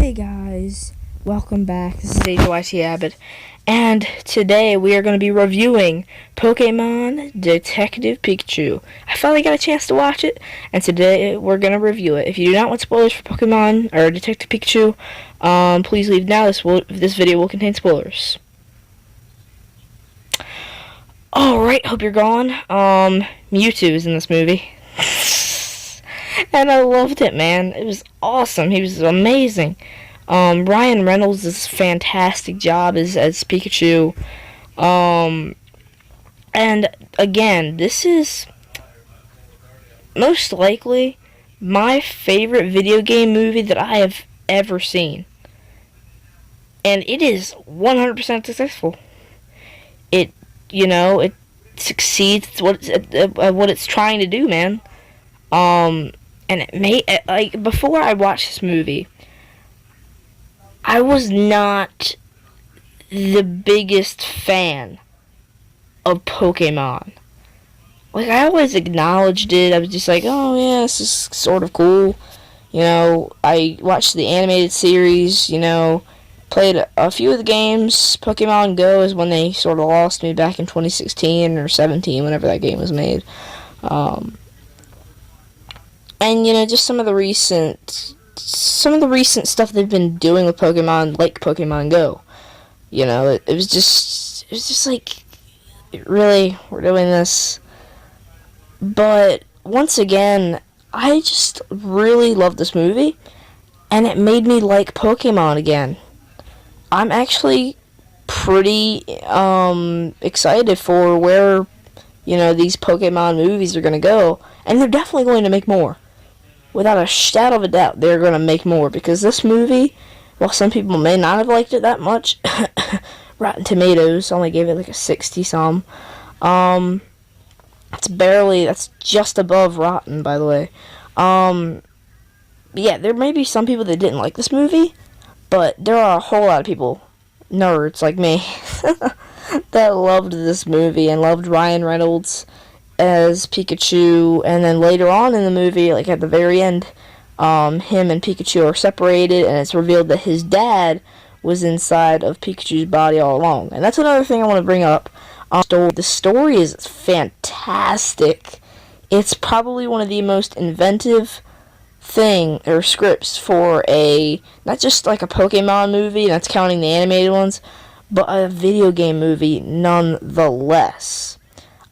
Hey guys, welcome back. This is HYT Abbott, and today we are going to be reviewing Pokemon Detective Pikachu. I finally got a chance to watch it, and today we're going to review it. If you do not want spoilers for Pokemon or Detective Pikachu, please leave now. This video will contain spoilers. Alright, hope you're gone. Mewtwo is in this movie. And I loved it, man. It was awesome. He was amazing. Ryan Reynolds does a fantastic job as Pikachu. And again, this is most likely my favorite video game movie that I have ever seen. And it is 100% successful. It succeeds at what it's trying to do, man. And it made, like, before I watched this movie, I was not the biggest fan of Pokemon. Like, I always acknowledged it. I was just like, oh yeah, this is sort of cool. I watched the animated series, played a few of the games. Pokemon Go is when they sort of lost me back in 2016 or 17, whenever that game was made. And just some of the recent stuff they've been doing with Pokemon, like Pokemon Go. It was just like, really, we're doing this. But once again, I just really love this movie, and it made me like Pokemon again. I'm actually pretty excited for where these Pokemon movies are gonna go, and they're definitely going to make more. Without a shadow of a doubt, they're going to make more, because this movie, while some people may not have liked it that much, Rotten Tomatoes only gave it like a 60-some. That's just above Rotten, by the way. Yeah, there may be some people that didn't like this movie, but there are a whole lot of people, nerds like me, that loved this movie and loved Ryan Reynolds as Pikachu. And then later on in the movie, like at the very end, him and Pikachu are separated, and it's revealed that his dad was inside of Pikachu's body all along. And that's another thing I want to bring up. The story is fantastic. It's probably one of the most inventive scripts for not just like a Pokemon movie, and that's counting the animated ones, but a video game movie nonetheless.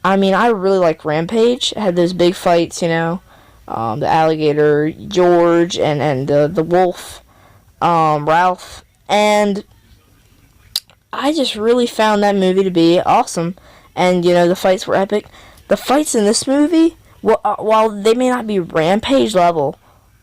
I mean, I really like Rampage. It had those big fights, the alligator, George, and the wolf, Ralph. And I just really found that movie to be awesome. And, the fights were epic. The fights in this movie, while they may not be Rampage level,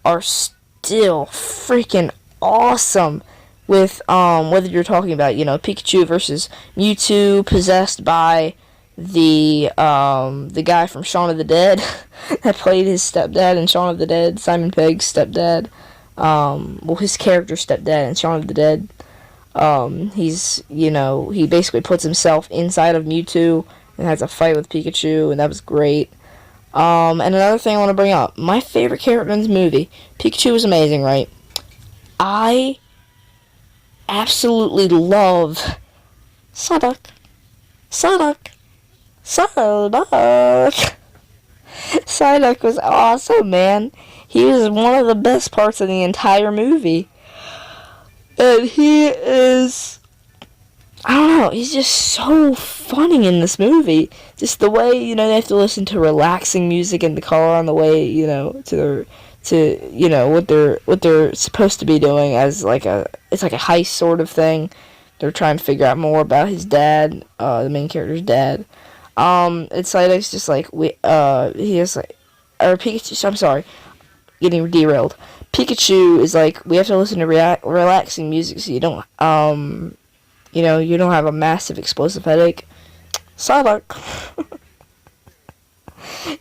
are still freaking awesome. With, whether you're talking about, Pikachu versus Mewtwo, possessed by the guy from Shaun of the Dead that played his stepdad in Shaun of the Dead, Simon Pegg's stepdad. His character's stepdad in Shaun of the Dead. He basically puts himself inside of Mewtwo and has a fight with Pikachu, and that was great. And another thing I want to bring up, my favorite character in this movie, Pikachu was amazing, right? I absolutely love Psyduck. Psyduck was awesome, man. He was one of the best parts of the entire movie. And he is, I don't know, he's just so funny in this movie. Just the way, they have to listen to relaxing music in the car on the way, to what they're supposed to be doing as it's like a heist sort of thing. They're trying to figure out more about his dad, the main character's dad. It's just like he is like, or Pikachu. I'm sorry, getting derailed. Pikachu is like, we have to listen to relaxing music so you don't have a massive explosive headache. Psyduck.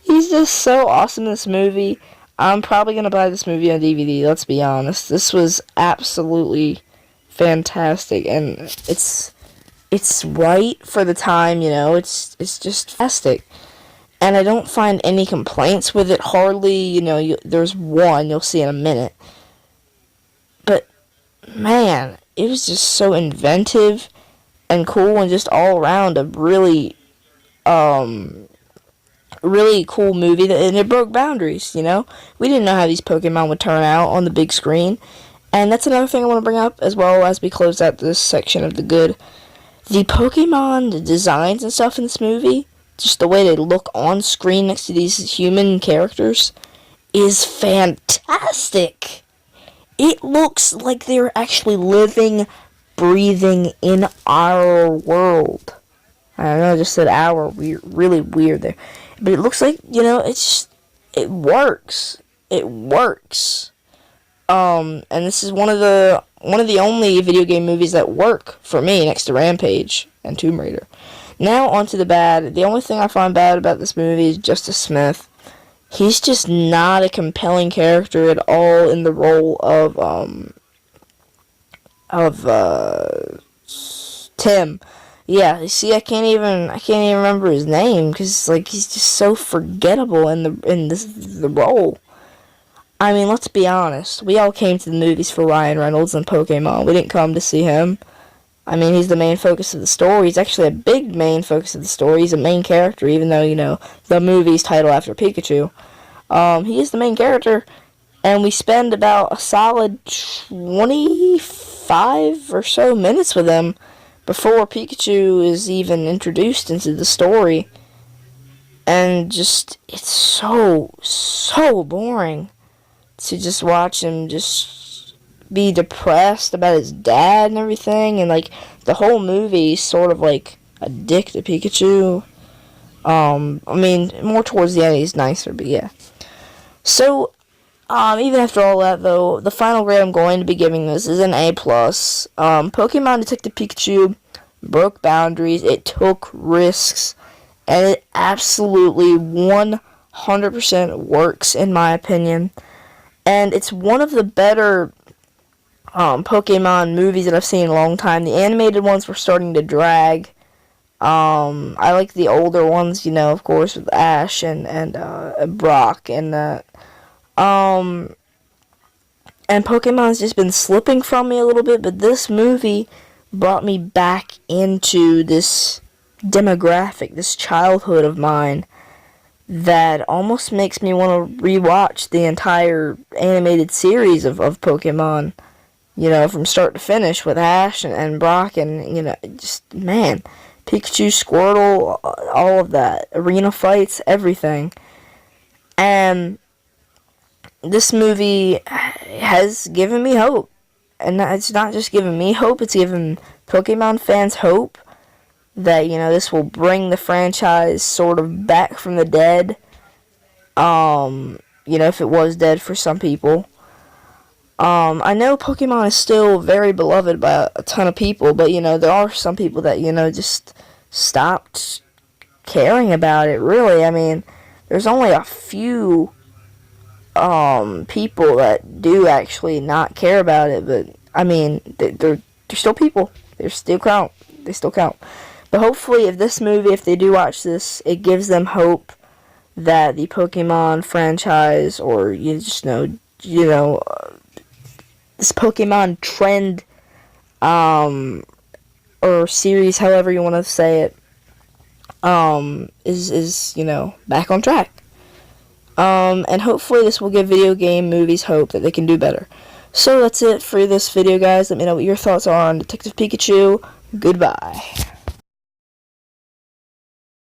He's just so awesome in this movie. I'm probably gonna buy this movie on DVD. Let's be honest. This was absolutely fantastic, and it's right for the time, it's just fantastic. And I don't find any complaints with it, hardly. There's one you'll see in a minute. But man, it was just so inventive and cool, and just all around a um, really cool movie, and it broke boundaries, you know? We didn't know how these Pokemon would turn out on the big screen. And that's another thing I want to bring up, as well as we close out this section of the good. The Pokemon, the designs and stuff in this movie, just the way they look on screen next to these human characters, is fantastic. It looks like they're actually living, breathing in our world. I don't know, I just said our, really weird there. But it looks like, it works. It works. And this is one of the only video game movies that work for me next to Rampage and Tomb Raider. Now onto the bad. The only thing I find bad about this movie is Justice Smith. He's just not a compelling character at all in the role of Tim. Yeah, you see, I can't even remember his name because he's just so forgettable in the role. I mean, let's be honest. We all came to the movies for Ryan Reynolds and Pokémon. We didn't come to see him. I mean, he's the main focus of the story. He's actually a big main focus of the story. He's a main character, even though, the movie's titled after Pikachu. He is the main character, and we spend about a solid 25 or so minutes with him before Pikachu is even introduced into the story. And just, it's so boring to just watch him just be depressed about his dad and everything, and the whole movie is sort of like a dick to Pikachu. I mean, more towards the end he's nicer, but yeah. So, even after all that though, the final grade I'm going to be giving this is an A+. Pokemon Detective Pikachu broke boundaries, it took risks, and it absolutely 100% works in my opinion. And it's one of the better Pokemon movies that I've seen in a long time. The animated ones were starting to drag. I like the older ones, of course, with Ash and Brock and that. And Pokemon's just been slipping from me a little bit, but this movie brought me back into this demographic, this childhood of mine, that almost makes me want to rewatch the entire animated series of Pokemon, from start to finish with Ash and Brock and, just, man, Pikachu, Squirtle, all of that, arena fights, everything. And this movie has given me hope. And it's not just giving me hope, it's giving Pokemon fans hope that, this will bring the franchise sort of back from the dead. If it was dead for some people. I know Pokemon is still very beloved by a ton of people, but, there are some people that, just stopped caring about it, really. I mean, there's only a few, people that do actually not care about it, but, I mean, they're still people. They still count. But hopefully, if they do watch this, it gives them hope that the Pokemon franchise, or this Pokemon trend, or series, however you want to say it, is back on track. And hopefully this will give video game movies hope that they can do better. So that's it for this video, guys. Let me know what your thoughts are on Detective Pikachu. Goodbye.